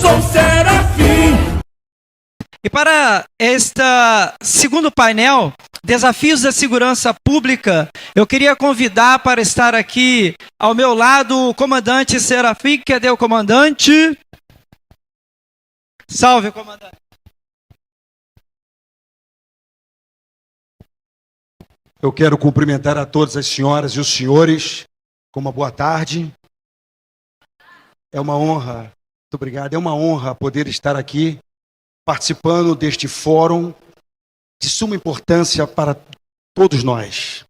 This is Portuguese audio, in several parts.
sou serafim. E para este segundo painel, Desafios da Segurança Pública, eu queria convidar para estar aqui ao meu lado o comandante Serafim. Cadê o comandante? Salve, comandante. Eu quero cumprimentar a todas as senhoras e os senhores com uma boa tarde. É uma honra, muito obrigado, é uma honra poder estar aqui participando deste fórum de suma importância para todos nós.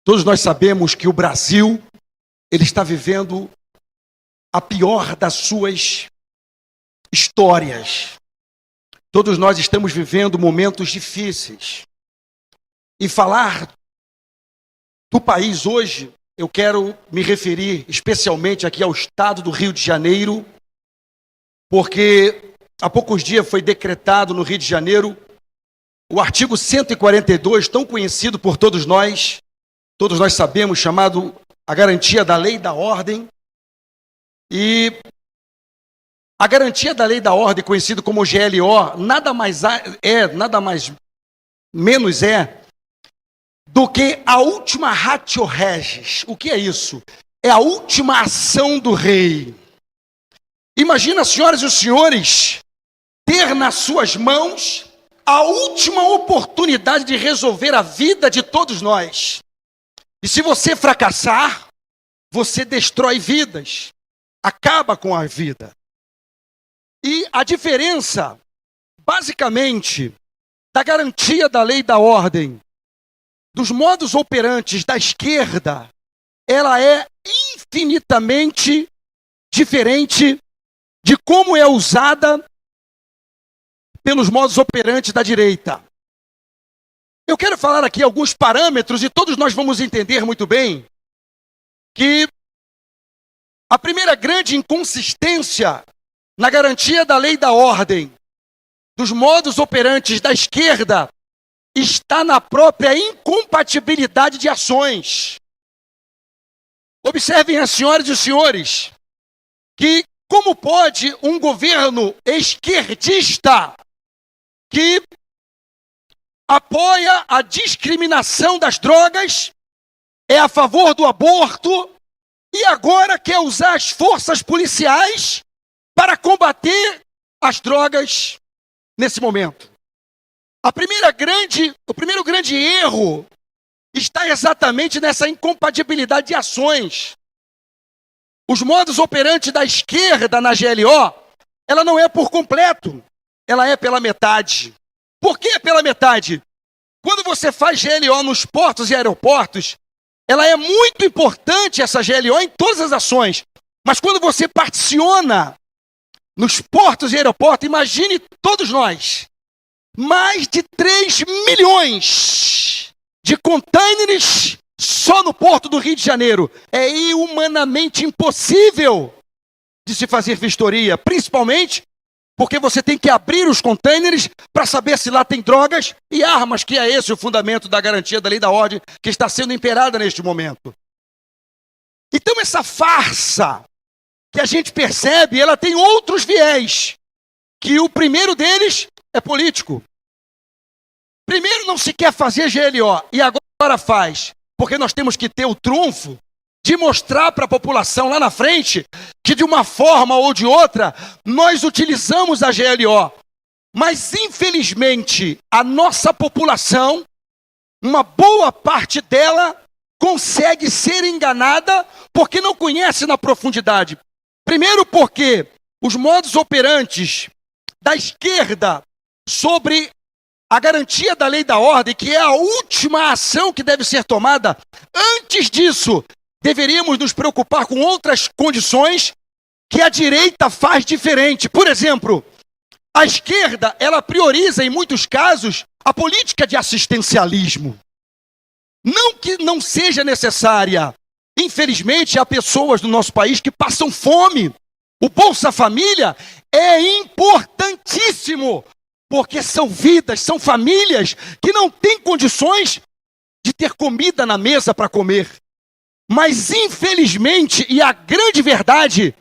Todos nós sabemos que o Brasil, ele está vivendo a pior das suas histórias. Todos nós estamos vivendo momentos difíceis. E falar do país hoje, eu quero me referir especialmente aqui ao estado do Rio de Janeiro, porque há poucos dias foi decretado no Rio de Janeiro o artigo 142, tão conhecido por todos nós sabemos, chamado a garantia da lei e da ordem. E a garantia da lei e da ordem, conhecido como GLO, nada mais menos é do que a última ratio regis. O que é isso? É a última ação do rei. Imagina, senhoras e os senhores, ter nas suas mãos a última oportunidade de resolver a vida de todos nós. E se você fracassar, você destrói vidas, acaba com a vida. E a diferença, basicamente, da garantia da lei e da ordem, dos modos operantes da esquerda, ela é infinitamente diferente de como é usada pelos modos operantes da direita. Eu quero falar aqui alguns parâmetros e todos nós vamos entender muito bem que a primeira grande inconsistência na garantia da lei e da ordem dos modos operantes da esquerda está na própria incompatibilidade de ações. Observem, as senhoras e os senhores, que como pode um governo esquerdista que apoia a discriminação das drogas, é a favor do aborto e agora quer usar as forças policiais para combater as drogas nesse momento? O primeiro grande erro está exatamente nessa incompatibilidade de ações. Os modos operantes da esquerda na GLO, ela não é por completo, ela é pela metade. Por que pela metade? Quando você faz GLO nos portos e aeroportos, ela é muito importante, essa GLO, em todas as ações. Mas quando você particiona nos portos e aeroportos, imagine todos nós, mais de 3 milhões de contêineres só no porto do Rio de Janeiro. É inumanamente impossível de se fazer vistoria, principalmente porque você tem que abrir os contêineres para saber se lá tem drogas e armas, que é esse o fundamento da garantia da lei e da ordem que está sendo imperada neste momento. Então essa farsa que a gente percebe, ela tem outros viés, que o primeiro deles é político. Primeiro não se quer fazer GLO e agora faz, porque nós temos que ter o trunfo de mostrar para a população lá na frente que de uma forma ou de outra nós utilizamos a GLO. Mas infelizmente a nossa população, uma boa parte dela consegue ser enganada porque não conhece na profundidade. Primeiro porque os modos operantes da esquerda sobre a garantia da lei e da ordem, que é a última ação que deve ser tomada, antes disso, deveríamos nos preocupar com outras condições que a direita faz diferente. Por exemplo, a esquerda, ela prioriza, em muitos casos, a política de assistencialismo. Não que não seja necessária. Infelizmente, há pessoas no nosso país que passam fome. O Bolsa Família é importantíssimo, porque são vidas, são famílias que não têm condições de ter comida na mesa para comer. Mas, infelizmente, e a grande verdade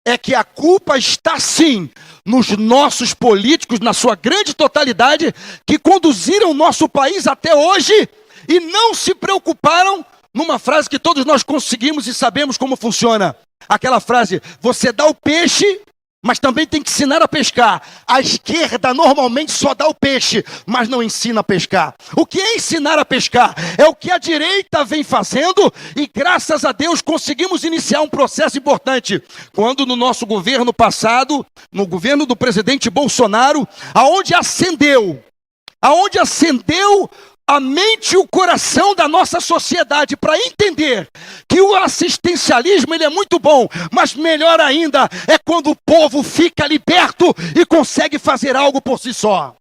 é que a culpa está, sim, nos nossos políticos, na sua grande totalidade, que conduziram o nosso país até hoje e não se preocuparam numa frase que todos nós conseguimos e sabemos como funciona. Aquela frase: você dá o peixe, mas também tem que ensinar a pescar. A esquerda normalmente só dá o peixe, mas não ensina a pescar. O que é ensinar a pescar? É o que a direita vem fazendo e graças a Deus conseguimos iniciar um processo importante. Quando no nosso governo passado, no governo do presidente Bolsonaro, aonde acendeu a mente e o coração da nossa sociedade para entender que o assistencialismo ele é muito bom, mas melhor ainda é quando o povo fica liberto e consegue fazer algo por si só.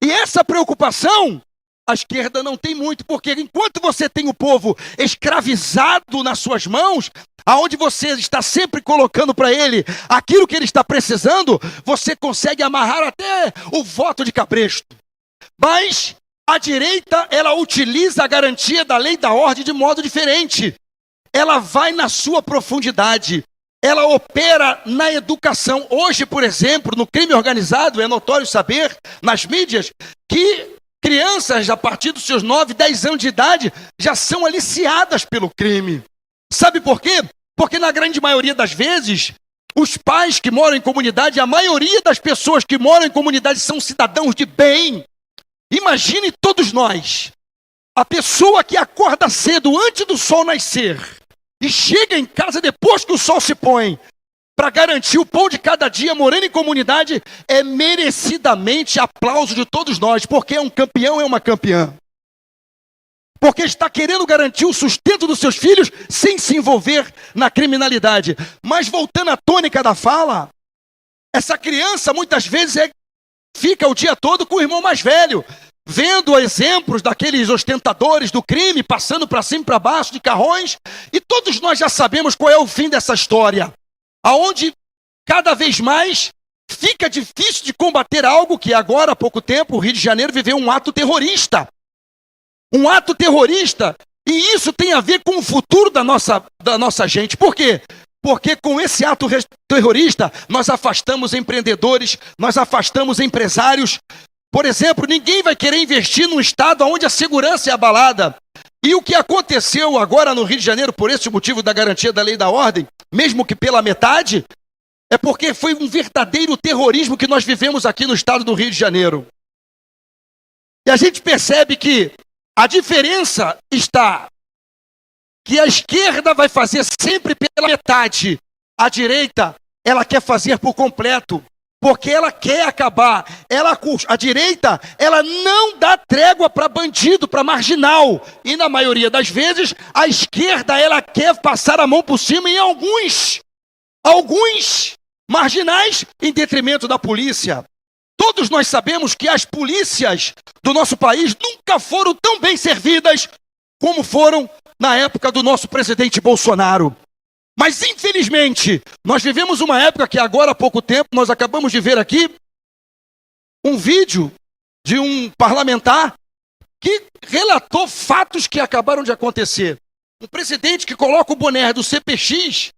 E essa preocupação a esquerda não tem muito, porque enquanto você tem o povo escravizado nas suas mãos, aonde você está sempre colocando para ele aquilo que ele está precisando, você consegue amarrar até o voto de cabresto. Mas a direita, ela utiliza a garantia da lei e da ordem de modo diferente. Ela vai na sua profundidade. Ela opera na educação. Hoje, por exemplo, no crime organizado, é notório saber, nas mídias, que crianças, a partir dos seus 9, 10 anos de idade, já são aliciadas pelo crime. Sabe por quê? Porque na grande maioria das vezes, os pais que moram em comunidade, a maioria das pessoas que moram em comunidade são cidadãos de bem. Imagine todos nós, a pessoa que acorda cedo antes do sol nascer e chega em casa depois que o sol se põe para garantir o pão de cada dia morando em comunidade, é merecidamente aplauso de todos nós, porque é um campeão, é uma campeã. Porque está querendo garantir o sustento dos seus filhos sem se envolver na criminalidade. Mas voltando à tônica da fala, essa criança muitas vezes fica o dia todo com o irmão mais velho, vendo exemplos daqueles ostentadores do crime, passando para cima e para baixo de carrões, e todos nós já sabemos qual é o fim dessa história, aonde cada vez mais fica difícil de combater algo que agora, há pouco tempo, o Rio de Janeiro viveu um ato terrorista. Um ato terrorista, e isso tem a ver com o futuro da nossa gente. Por quê? Porque com esse ato terrorista, nós afastamos empreendedores, nós afastamos empresários. Por exemplo, ninguém vai querer investir num estado onde a segurança é abalada. E o que aconteceu agora no Rio de Janeiro, por esse motivo da garantia da lei e da ordem, mesmo que pela metade, é porque foi um verdadeiro terrorismo que nós vivemos aqui no estado do Rio de Janeiro. E a gente percebe que a diferença está que a esquerda vai fazer sempre pela metade. A direita, ela quer fazer por completo, porque ela quer acabar. A direita, ela não dá trégua para bandido, para marginal. E na maioria das vezes, a esquerda, ela quer passar a mão por cima em alguns marginais em detrimento da polícia. Todos nós sabemos que as polícias do nosso país nunca foram tão bem servidas como foram na época do nosso presidente Bolsonaro. Mas, infelizmente, nós vivemos uma época que agora, há pouco tempo, nós acabamos de ver aqui um vídeo de um parlamentar que relatou fatos que acabaram de acontecer. Um presidente que coloca o boné do CPX,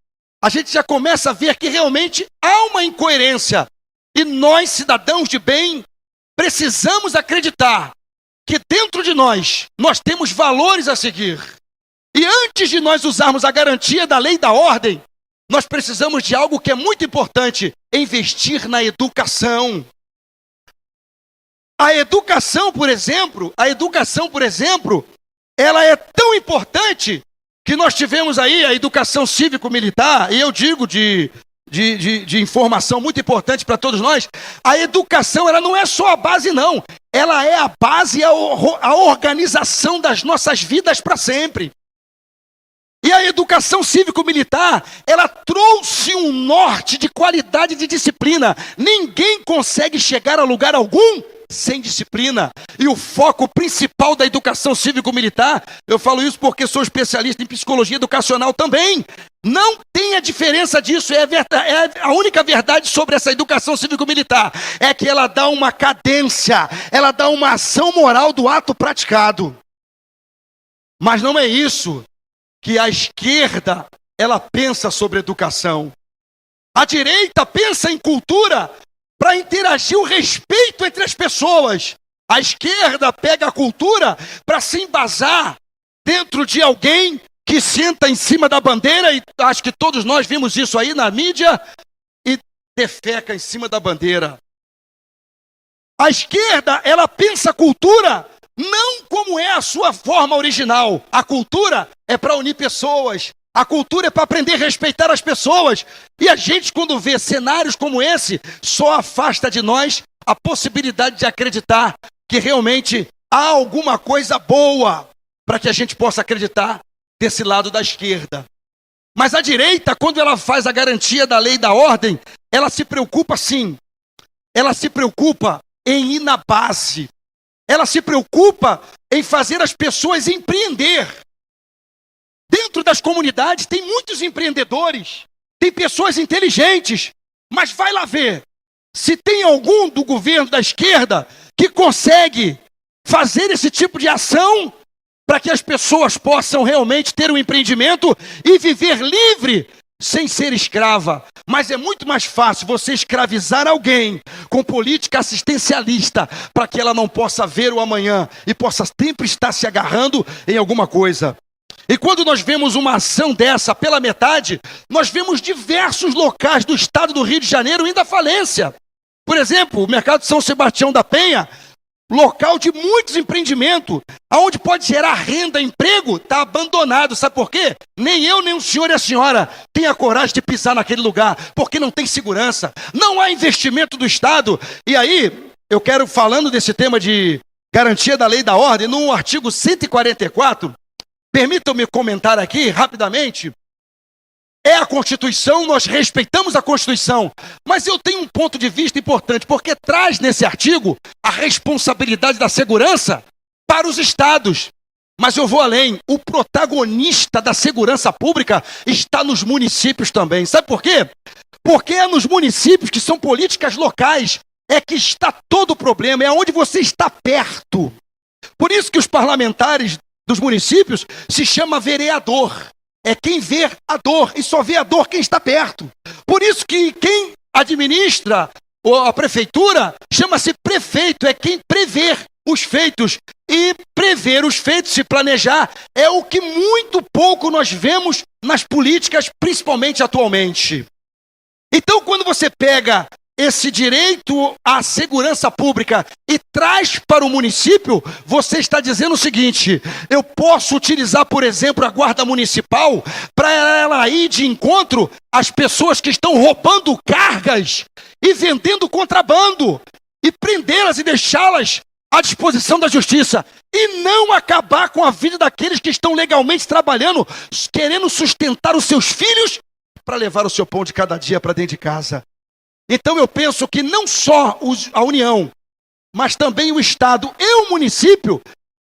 a gente já começa a ver que realmente há uma incoerência. E nós, cidadãos de bem, precisamos acreditar que dentro de nós temos valores a seguir. E antes de nós usarmos a garantia da lei e da ordem, nós precisamos de algo que é muito importante: investir na educação. A educação, por exemplo, ela é tão importante que nós tivemos aí a educação cívico-militar, e eu digo de informação muito importante para todos nós. A educação, ela não é só a base, não. Ela é a base, a organização das nossas vidas para sempre. E a educação cívico-militar, ela trouxe um norte de qualidade de disciplina. Ninguém consegue chegar a lugar algum sem disciplina. E o foco principal da educação cívico-militar, eu falo isso porque sou especialista em psicologia educacional também, não tem a diferença disso. A única verdade sobre essa educação cívico-militar é que ela dá uma cadência, ela dá uma ação moral do ato praticado. Mas não é isso que a esquerda, ela pensa sobre educação. A direita pensa em cultura para interagir o respeito entre as pessoas. A esquerda pega a cultura para se embasar dentro de alguém que senta em cima da bandeira, e acho que todos nós vimos isso aí na mídia, e defeca em cima da bandeira. A esquerda, ela pensa a cultura não como é a sua forma original. A cultura é para unir pessoas. A cultura é para aprender a respeitar as pessoas. E a gente, quando vê cenários como esse, só afasta de nós a possibilidade de acreditar que realmente há alguma coisa boa para que a gente possa acreditar desse lado da esquerda. Mas a direita, quando ela faz a garantia da lei e da ordem, ela se preocupa sim. Ela se preocupa em ir na base. Ela se preocupa em fazer as pessoas empreender. Dentro das comunidades tem muitos empreendedores, tem pessoas inteligentes, mas vai lá ver se tem algum do governo da esquerda que consegue fazer esse tipo de ação para que as pessoas possam realmente ter um empreendimento e viver livre sem ser escrava. Mas é muito mais fácil você escravizar alguém com política assistencialista para que ela não possa ver o amanhã e possa sempre estar se agarrando em alguma coisa. E quando nós vemos uma ação dessa pela metade, nós vemos diversos locais do estado do Rio de Janeiro indo à falência. Por exemplo, o mercado de São Sebastião da Penha, local de muitos empreendimentos, aonde pode gerar renda, emprego, está abandonado. Sabe por quê? Nem eu, nem o senhor e a senhora têm a coragem de pisar naquele lugar, porque não tem segurança, não há investimento do Estado. E aí, eu quero, falando desse tema de garantia da lei e da ordem, no artigo 144, permitam-me comentar aqui, rapidamente. É a Constituição, nós respeitamos a Constituição, mas eu tenho um ponto de vista importante, porque traz nesse artigo a responsabilidade da segurança para os estados. Mas eu vou além, o protagonista da segurança pública está nos municípios também. Sabe por quê? Porque é nos municípios, que são políticas locais, é que está todo o problema, é onde você está perto. Por isso que os parlamentares dos municípios se chama vereador. É quem vê a dor, e só vê a dor quem está perto. Por isso que quem administra a prefeitura chama-se prefeito, é quem prevê os feitos. E prever os feitos, se planejar, é o que muito pouco nós vemos nas políticas, principalmente atualmente. Então, quando você pega esse direito à segurança pública e traz para o município, você está dizendo o seguinte: eu posso utilizar, por exemplo, a guarda municipal para ela ir de encontro às pessoas que estão roubando cargas e vendendo contrabando, e prendê-las e deixá-las à disposição da justiça, e não acabar com a vida daqueles que estão legalmente trabalhando, querendo sustentar os seus filhos para levar o seu pão de cada dia para dentro de casa. Então eu penso que não só a União, mas também o Estado e o município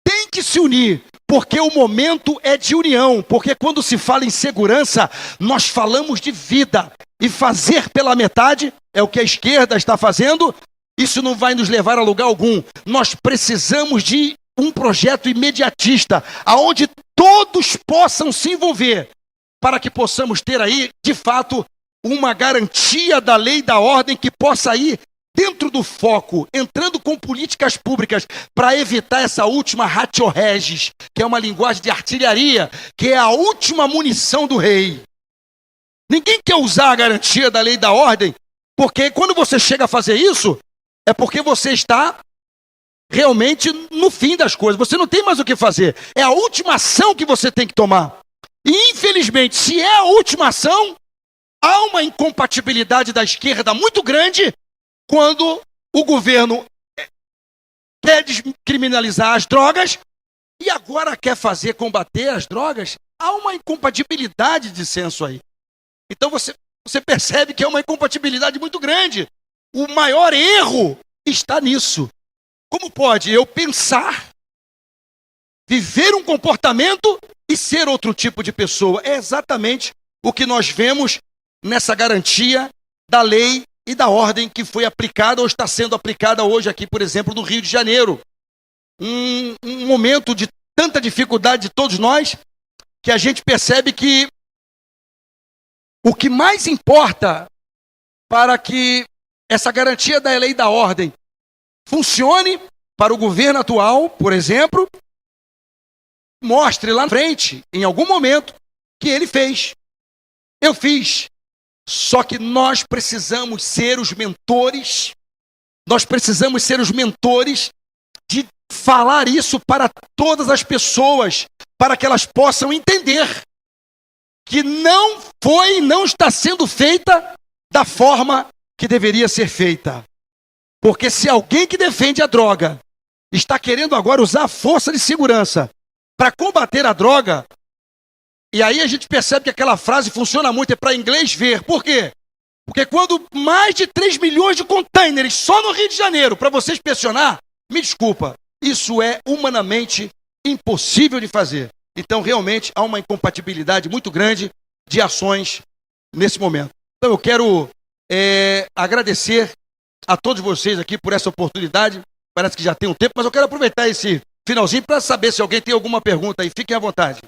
têm que se unir, porque o momento é de união, porque quando se fala em segurança, nós falamos de vida, e fazer pela metade é o que a esquerda está fazendo. Isso não vai nos levar a lugar algum. Nós precisamos de um projeto imediatista, aonde todos possam se envolver, para que possamos ter aí, de fato, uma garantia da lei e da ordem que possa ir dentro do foco, entrando com políticas públicas para evitar essa última ratio regis, que é uma linguagem de artilharia, que é a última munição do rei. Ninguém quer usar a garantia da lei e da ordem, porque quando você chega a fazer isso, é porque você está realmente no fim das coisas, você não tem mais o que fazer, é a última ação que você tem que tomar. E infelizmente, se é a última ação, há uma incompatibilidade da esquerda muito grande quando o governo quer descriminalizar as drogas e agora quer combater as drogas. Há uma incompatibilidade de senso aí. Então você percebe que é uma incompatibilidade muito grande. O maior erro está nisso. Como pode eu pensar, viver um comportamento e ser outro tipo de pessoa? É exatamente o que nós vemos nessa garantia da lei e da ordem que foi aplicada ou está sendo aplicada hoje aqui, por exemplo, no Rio de Janeiro. Um momento de tanta dificuldade de todos nós, que a gente percebe que o que mais importa para que essa garantia da lei e da ordem funcione para o governo atual, por exemplo, mostre lá na frente, em algum momento, que ele fez. Eu fiz. Só que nós precisamos ser os mentores, de falar isso para todas as pessoas, para que elas possam entender que não foi e não está sendo feita da forma que deveria ser feita. Porque se alguém que defende a droga está querendo agora usar a força de segurança para combater a droga, e aí a gente percebe que aquela frase funciona muito, é para inglês ver. Por quê? Porque quando mais de 3 milhões de containers só no Rio de Janeiro para você inspecionar, me desculpa, isso é humanamente impossível de fazer. Então realmente há uma incompatibilidade muito grande de ações nesse momento. Então eu quero agradecer a todos vocês aqui por essa oportunidade. Parece que já tem um tempo, mas eu quero aproveitar esse finalzinho para saber se alguém tem alguma pergunta aí. Fiquem à vontade.